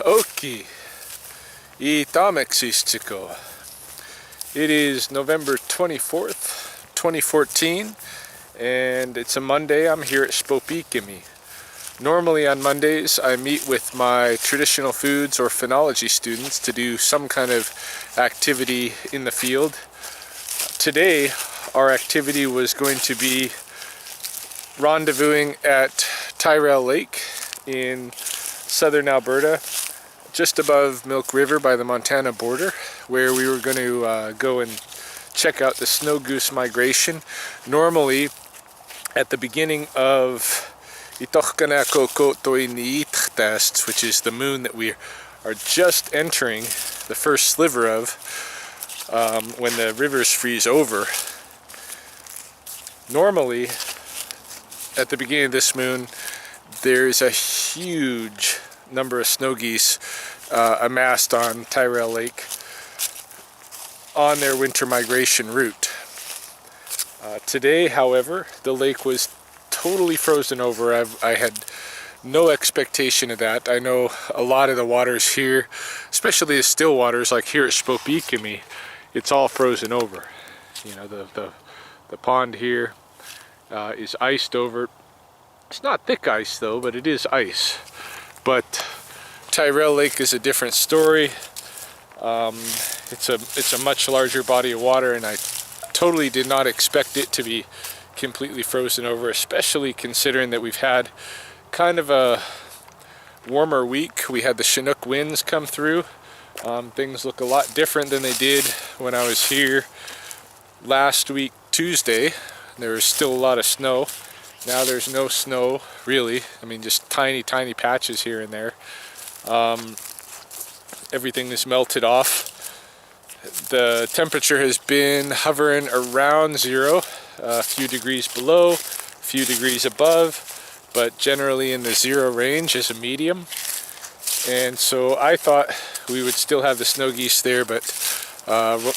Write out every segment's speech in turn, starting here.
Iitaohkanaiko'kotoyi Niitahtaistsi. It is November 24th, 2014, and it's a Monday. I'm here at Sspopiikimi. Normally on Mondays I meet with my traditional foods or phenology students to do some kind of activity in the field. Today our activity was going to be rendezvousing at Teal Lake in southern Alberta, just above Milk River by the Montana border, where we were going to go and check out the snow goose migration. Normally at the beginning of Iitaohkanaiko'kotoyi Niitahtaistsi, which is the moon that we are just entering the first sliver of, when the rivers freeze over. Normally at the beginning of this moon there's a huge number of snow geese amassed on Teal Lake on their winter migration route. Today, however, the lake was totally frozen over. I had no expectation of that. I know a lot of the waters here, especially the still waters like here at Sspopiikimi, it's all frozen over. You know, the pond here is iced over. It's not thick ice though, but it is ice. But Teal Lake is a different story. It's a much larger body of water, and I totally did not expect it to be completely frozen over, especially considering that we've had kind of a warmer week. We had the Chinook winds come through. Things look a lot different than they did when I was here last week Tuesday. There was still a lot of snow. Now there's no snow really. I mean, just tiny patches here and there. Everything is melted off. The temperature has been hovering around zero, a few degrees below, a few degrees above, but generally in the zero range as a medium. And so I thought we would still have the snow geese there, but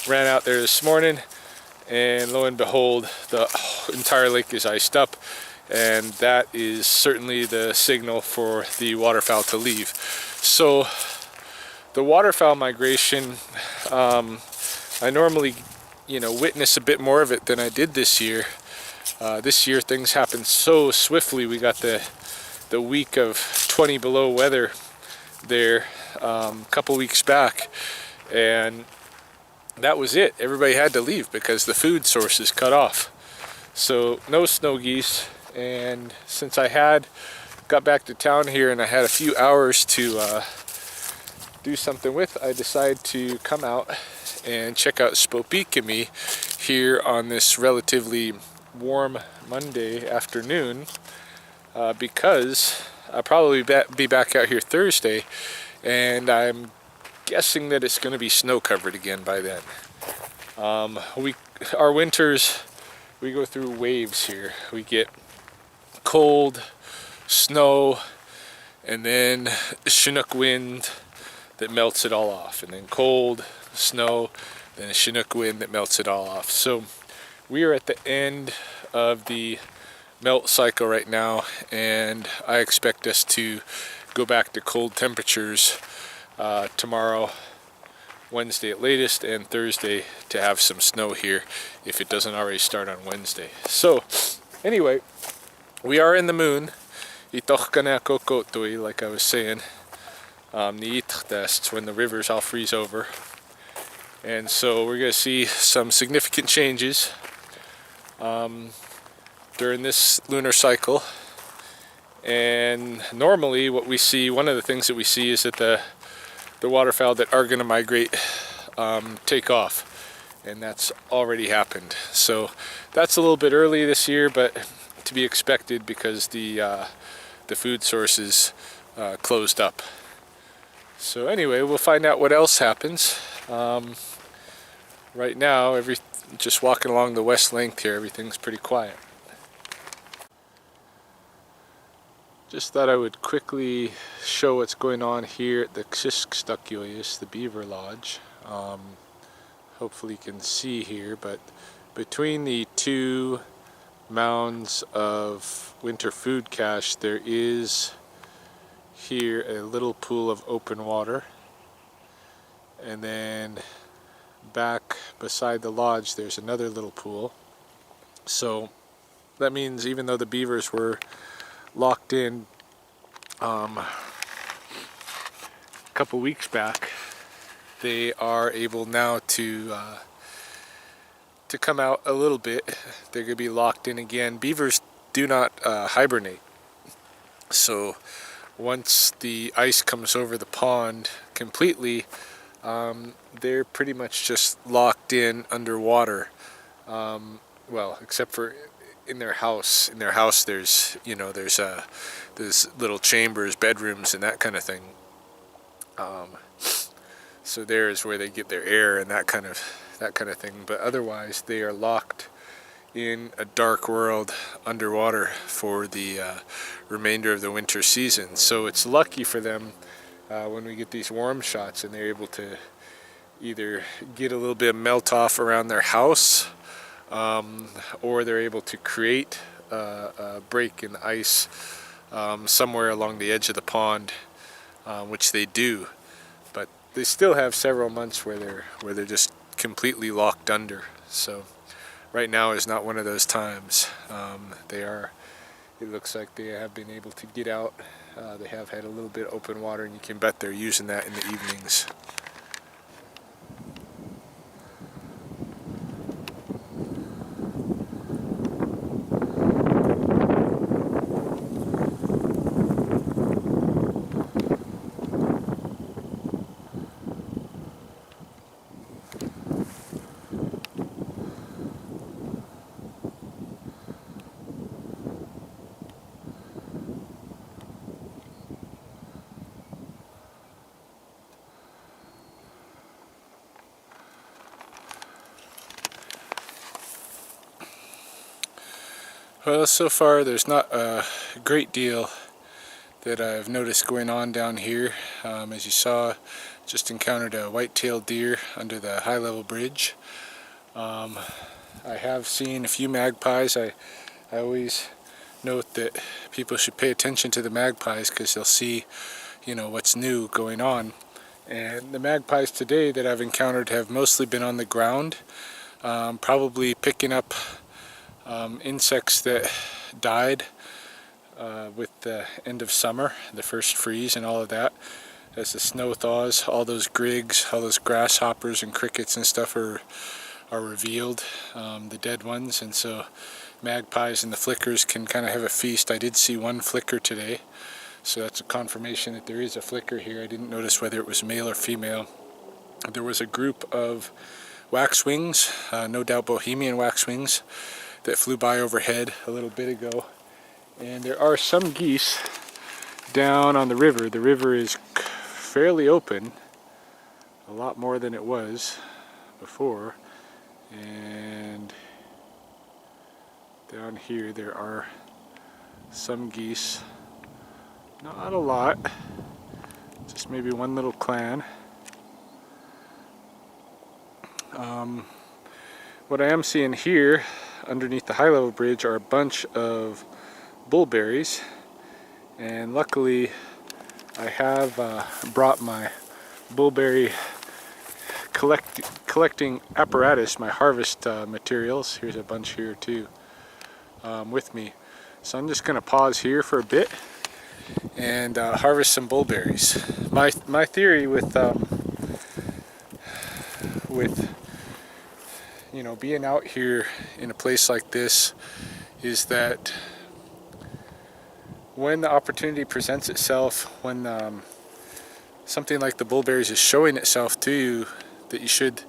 ran out there this morning, and lo and behold, the entire lake is iced up, and that is certainly the signal for the waterfowl to leave. So the waterfowl migration, I normally, witness a bit more of it than I did this year. This year things happened so swiftly. We got the week of 20 below weather there a couple weeks back, and that was it. Everybody had to leave because the food source is cut off. So no snow geese, and since I got back to town here and I had a few hours to do something with, I decided to come out and check out Sspopiikimi here on this relatively warm Monday afternoon, because I'll probably be back out here Thursday, and I'm guessing that it's going to be snow covered again by then. Our winters, we go through waves here. We get cold, snow, and then Chinook wind that melts it all off, and then cold, snow, then a Chinook wind that melts it all off. So we are at the end of the melt cycle right now, and I expect us to go back to cold temperatures tomorrow, Wednesday at latest, and Thursday to have some snow here if it doesn't already start on Wednesday. So anyway, we are in the moon, Iitaohkanaiko'kotoyi, like I was saying, Niitahtaistsi, when the rivers all freeze over. And so we're going to see some significant changes during this lunar cycle. And normally what we see, one of the things that we see is that the waterfowl that are going to migrate take off, and that's already happened. So that's a little bit early this year, but to be expected because the food sources closed up. So anyway, we'll find out what else happens. Right now, just walking along the west length here, everything's pretty quiet. Just thought I would quickly show what's going on here at the Sspopiikimi, the beaver lodge. Hopefully you can see here, but between the two mounds of winter food cache there is here a little pool of open water, and then back beside the lodge there's another little pool. So that means even though the beavers were locked in a couple weeks back, they are able now to come out a little bit. They're going to be locked in again. Beavers do not hibernate, so once the ice comes over the pond completely, they're pretty much just locked in underwater. Well, except for in their house. In their house, there's there's little chambers, bedrooms, and that kind of thing. So there is where they get their air and that kind of thing. But otherwise, they are locked in a dark world underwater for the remainder of the winter season. So it's lucky for them when we get these warm shots and they're able to either get a little bit of melt off around their house, or they're able to create a break in the ice somewhere along the edge of the pond, which they do. But they still have several months where they're just completely locked under. So right now is not one of those times. It looks like they have been able to get out. They have had a little bit of open water, and you can bet they're using that in the evenings. Well, so far there's not a great deal that I've noticed going on down here. As you saw, just encountered a white-tailed deer under the high-level bridge. I have seen a few magpies. I always note that people should pay attention to the magpies because they'll see, what's new going on. And the magpies today that I've encountered have mostly been on the ground, probably picking up insects that died with the end of summer, the first freeze and all of that. As the snow thaws, all those grigs, all those grasshoppers and crickets and stuff are revealed, the dead ones, and so magpies and the flickers can kind of have a feast. I did see one flicker today, so that's a confirmation that there is a flicker here. I didn't notice whether it was male or female. There was a group of waxwings, no doubt Bohemian waxwings, that flew by overhead a little bit ago. And there are some geese down on the river. The river is fairly open, a lot more than it was before. And down here there are some geese. Not a lot, just maybe one little clan. What I am seeing here underneath the high level bridge are a bunch of bullberries, and luckily I have brought my bullberry collecting apparatus, my harvest materials. Here's a bunch here too, with me. So I'm just going to pause here for a bit and harvest some bullberries. My theory with being out here in a place like this is that when the opportunity presents itself, when something like the bullberries is showing itself to you, that you should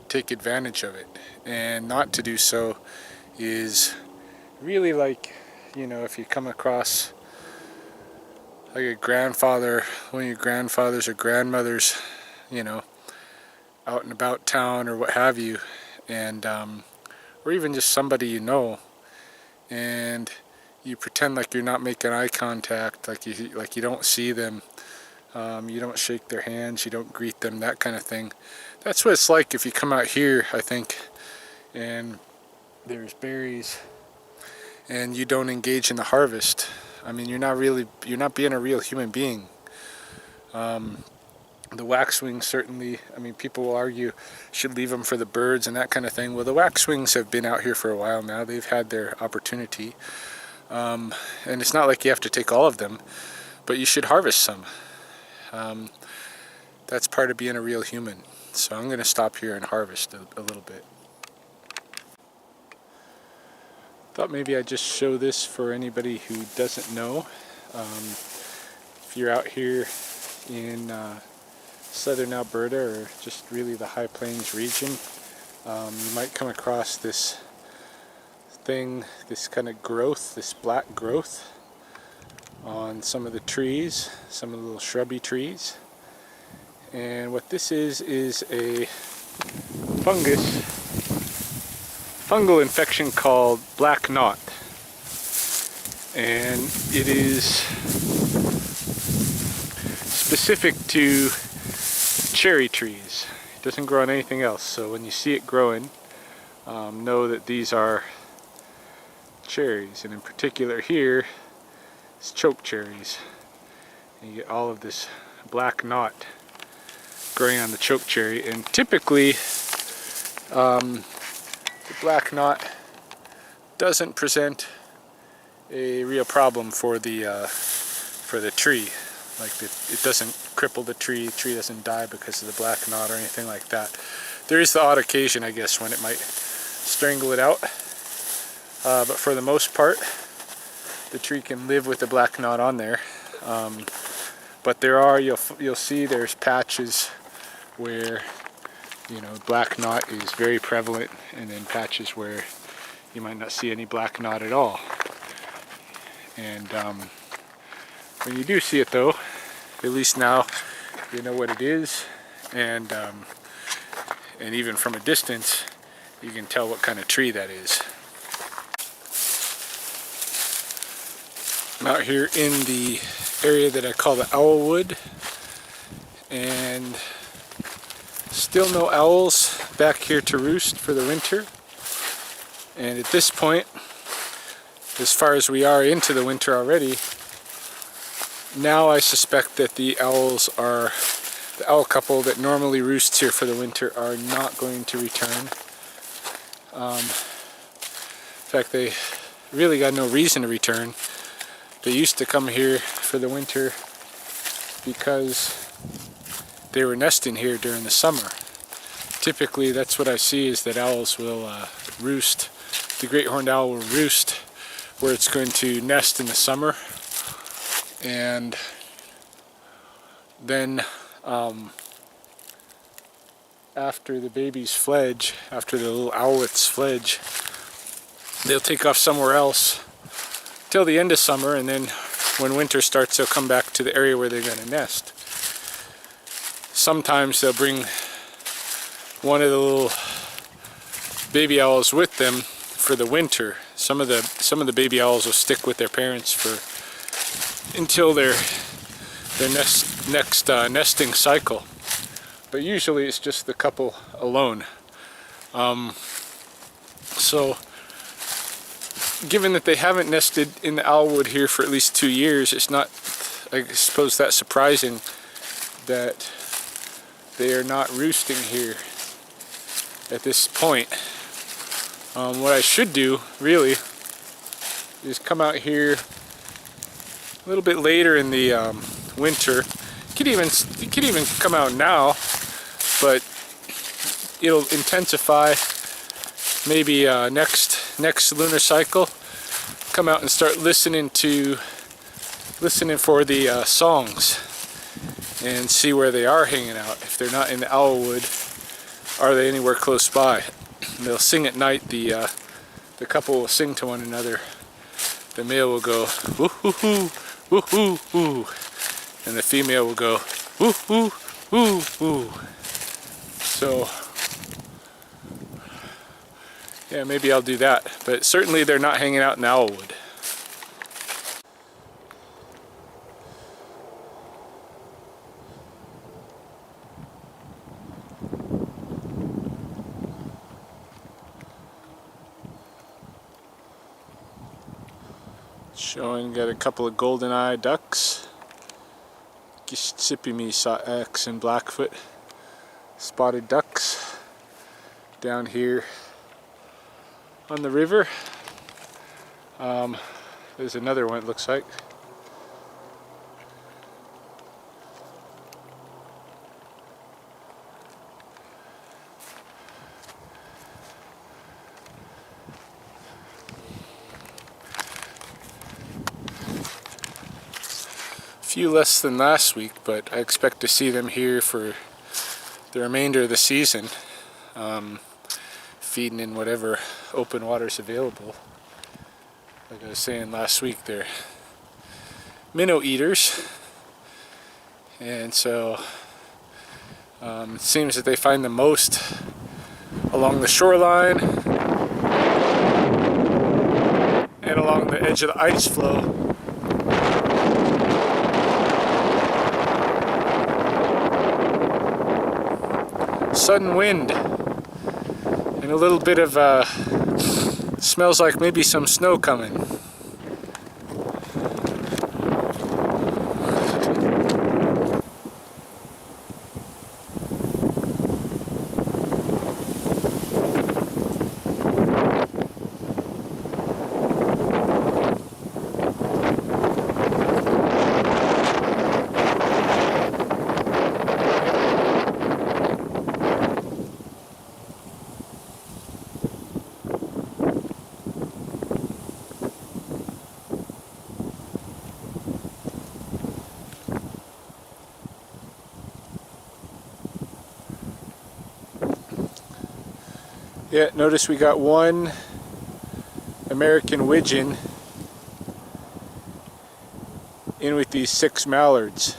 take advantage of it. And not to do so is really like, if you come across like a grandfather, one of your grandfathers or grandmothers, out and about town or what have you, and or even just somebody and you pretend like you're not making eye contact, like you don't see them, you don't shake their hands, you don't greet them, that kind of thing. That's what it's like if you come out here, I think, and there's berries and you don't engage in the harvest. I mean, you're not being a real human being. The waxwings certainly, I mean, people will argue should leave them for the birds and that kind of thing. Well, the waxwings have been out here for a while now. They've had their opportunity. And it's not like you have to take all of them, but you should harvest some. That's part of being a real human. So I'm going to stop here and harvest a little bit. Thought maybe I'd just show this for anybody who doesn't know. If you're out here in southern Alberta, or just really the High Plains region, you might come across this thing, this kind of growth, this black growth on some of the trees, some of the little shrubby trees. And what this is a fungal infection called black knot. And it is specific to cherry trees. It doesn't grow on anything else. So when you see it growing, know that these are cherries. And in particular here, it's choke cherries. And you get all of this black knot growing on the choke cherry. And typically, the black knot doesn't present a real problem for the tree. Like it doesn't cripple the tree doesn't die because of the black knot or anything like that. There is the odd occasion, I guess, when it might strangle it out. But for the most part, the tree can live with the black knot on there. But there are, you'll see there's patches where, you know, black knot is very prevalent, and then patches where you might not see any black knot at all. And when you do see it, though, at least now you know what it is, and even from a distance you can tell what kind of tree that is. I'm out here in the area that I call the owl wood, and still no owls back here to roost for the winter. And at this point, as far as we are into the winter already, now I suspect that the owl couple that normally roosts here for the winter are not going to return. In fact, they really got no reason to return. They used to come here for the winter because they were nesting here during the summer. Typically, that's what I see, is that owls will roost. The great horned owl will roost where it's going to nest in the summer, and then after the babies fledge, after the little owlets fledge, they'll take off somewhere else till the end of summer, and then when winter starts, they'll come back to the area where they're going to nest. Sometimes they'll bring one of the little baby owls with them for the winter. Some of the baby owls will stick with their parents until their next nesting cycle. But usually it's just the couple alone. So given that they haven't nested in the owlwood here for at least 2 years, it's not, I suppose, that surprising that they are not roosting here at this point. What I should do, really, is come out here a little bit later in the winter. You could even come out now, but it'll intensify maybe next lunar cycle. Come out and start listening for the songs and see where they are hanging out. If they're not in the owlwood, are they anywhere close by? And they'll sing at night. The couple will sing to one another. The male will go woo hoo hoo, woo hoo hoo, and the female will go woo hoo woo woo. So yeah, maybe I'll do that. But certainly they're not hanging out in the owlwood. Showing, got a couple of golden-eye ducks. Sspopiikimi X and Blackfoot spotted ducks down here on the river. There's another one, it looks like. Few less than last week, but I expect to see them here for the remainder of the season, feeding in whatever open water's available. Like I was saying last week, they're minnow eaters, and so it seems that they find the most along the shoreline and along the edge of the ice flow. Sudden wind and a little bit of smells like maybe some snow coming. Yeah, notice we got one American wigeon in with these 6 mallards.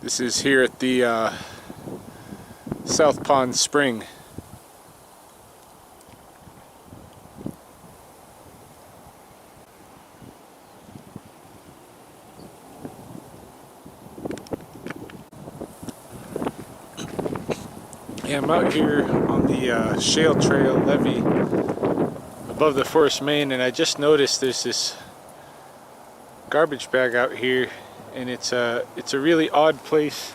This is here at the South Pond Spring. Yeah, I'm out here on the shale trail levee above the forest main, and I just noticed there's this garbage bag out here, and it's a really odd place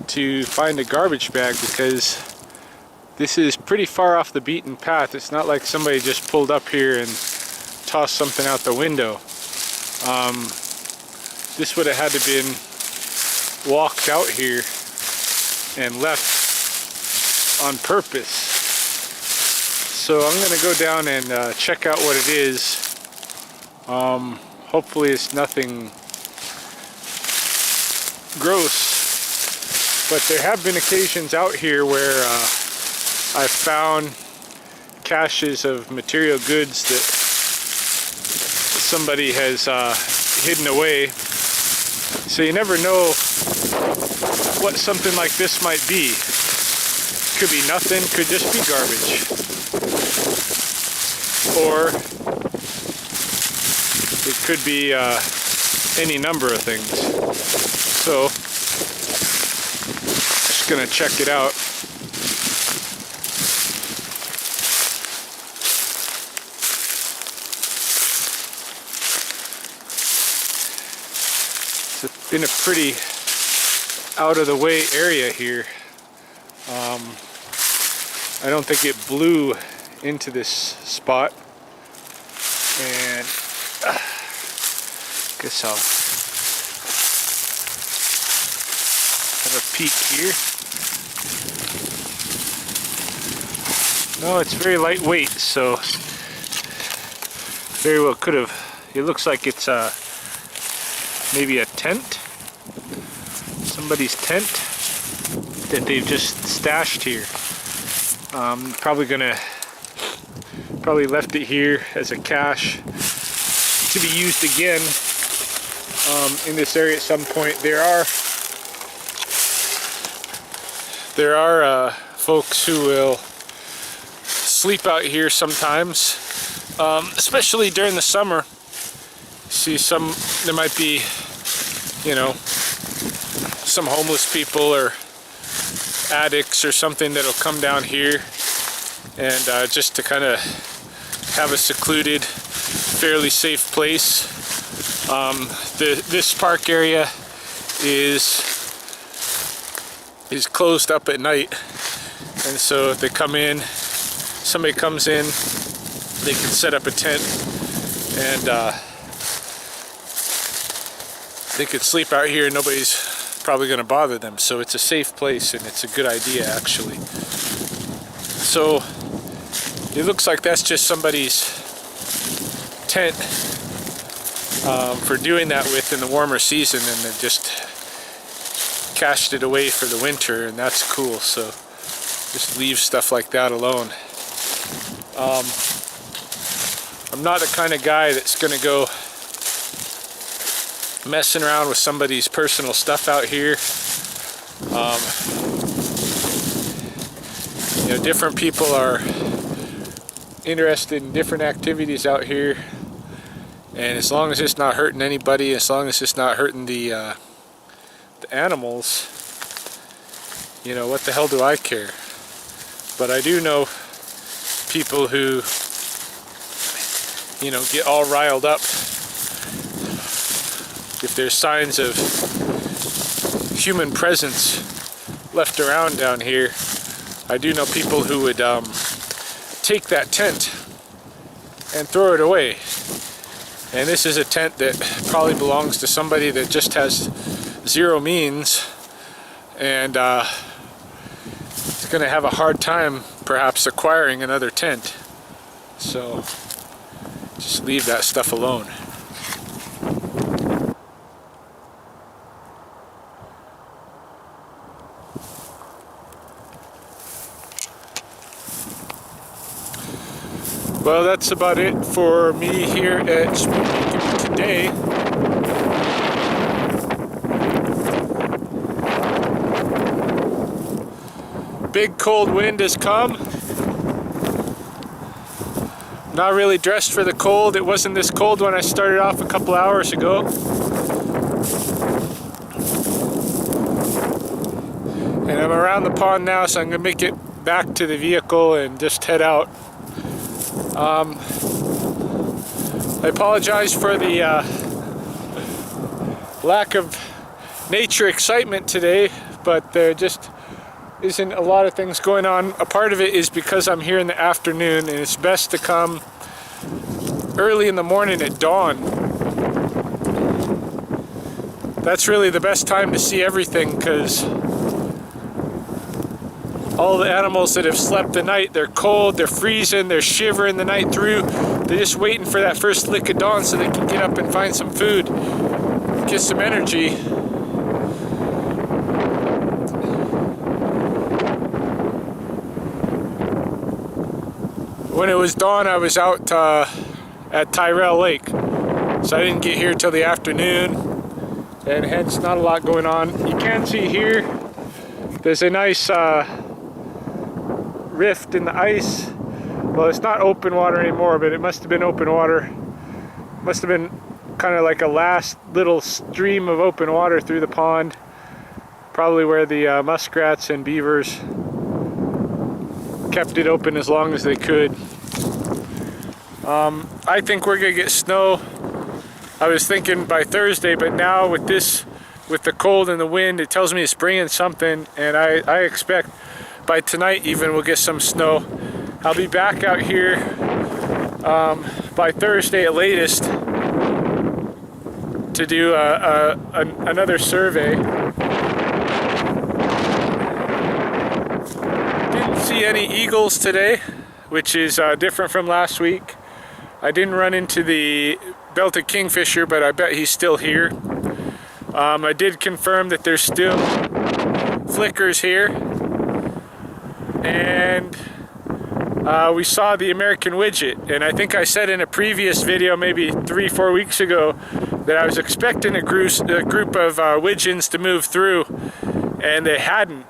to find a garbage bag because this is pretty far off the beaten path. It's not like somebody just pulled up here and tossed something out the window. This would have had to been walked out here and left on purpose. So I'm gonna go down and check out what it is. Hopefully it's nothing gross, but there have been occasions out here where I've found caches of material goods that somebody has hidden away. So you never know what something like this might be. Could be nothing, could just be garbage. Or it could be any number of things. So, just gonna check it out. It's been a pretty out of the way area here. I don't think it blew into this spot, and guess I'll have a peek here. No, it's very lightweight, so very well could have. It looks like it's maybe a tent, somebody's tent that they've just stashed here. Probably left it here as a cache to be used again in this area at some point. There are folks who will sleep out here sometimes, especially during the summer. See, there might be, some homeless people or addicts or something that'll come down here, and just to kind of have a secluded, fairly safe place. This park area is closed up at night, and so if they come in, somebody comes in, they can set up a tent and they could sleep out here and nobody's probably going to bother them. So it's a safe place, and it's a good idea actually. So it looks like that's just somebody's tent for doing that with in the warmer season, and they just cached it away for the winter, and that's cool. So just leave stuff like that alone. I'm not the kind of guy that's gonna go messing around with somebody's personal stuff out here. You know, different people are interested in different activities out here, and as long as it's not hurting anybody, as long as it's not hurting the animals, you know, what the hell do I care? But I do know people who, you know, get all riled up if there's signs of human presence left around down here. I do know people who would take that tent and throw it away. And this is a tent that probably belongs to somebody that just has zero means, and it's going to have a hard time perhaps acquiring another tent. So just leave that stuff alone. Well, that's about it for me here at Sspopiikimi today. Big cold wind has come. Not really dressed for the cold. It wasn't this cold when I started off a couple hours ago. And I'm around the pond now, so I'm going to make it back to the vehicle and just head out. I apologize for the lack of nature excitement today, but there just isn't a lot of things going on. A part of it is because I'm here in the afternoon, and it's best to come early in the morning at dawn. That's really the best time to see everything, because all the animals that have slept the night, they're cold, they're freezing, they're shivering the night through. They're just waiting for that first lick of dawn so they can get up and find some food, get some energy. When it was dawn, I was out at Tyrell Lake, so I didn't get here till the afternoon, and hence not a lot going on. You can see here, there's a nice rift in the ice. Well, it's not open water anymore, but it must have been open water. Must have been kind of like a last little stream of open water through the pond, probably where the muskrats and beavers kept it open as long as they could. I think we're gonna get snow. I was thinking by Thursday, but now with the cold and the wind, it tells me it's bringing something, and I expect by tonight even we'll get some snow. I'll be back out here by Thursday at latest to do another survey. Didn't see any eagles today, which is different from last week. I didn't run into the belted kingfisher, but I bet he's still here. I did confirm that there's still flickers here, and we saw the American widget. And I think I said in a previous video, maybe 3-4 weeks ago, that I was expecting a group of wigeons to move through, and they hadn't.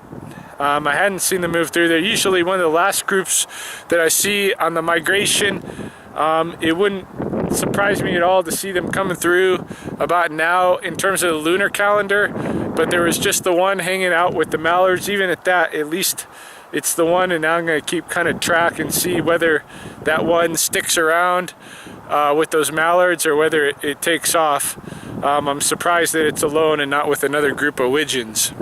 I hadn't seen them move through. They're usually one of the last groups that I see on the migration. It wouldn't surprise me at all to see them coming through about now in terms of the lunar calendar, but there was just the one hanging out with the mallards. Even at that, at least it's the one, and now I'm going to keep kind of track and see whether that one sticks around with those mallards or whether it takes off. I'm surprised that it's alone and not with another group of wigeons.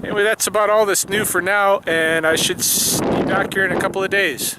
Anyway, that's about all that's new for now, and I should be back here in a couple of days.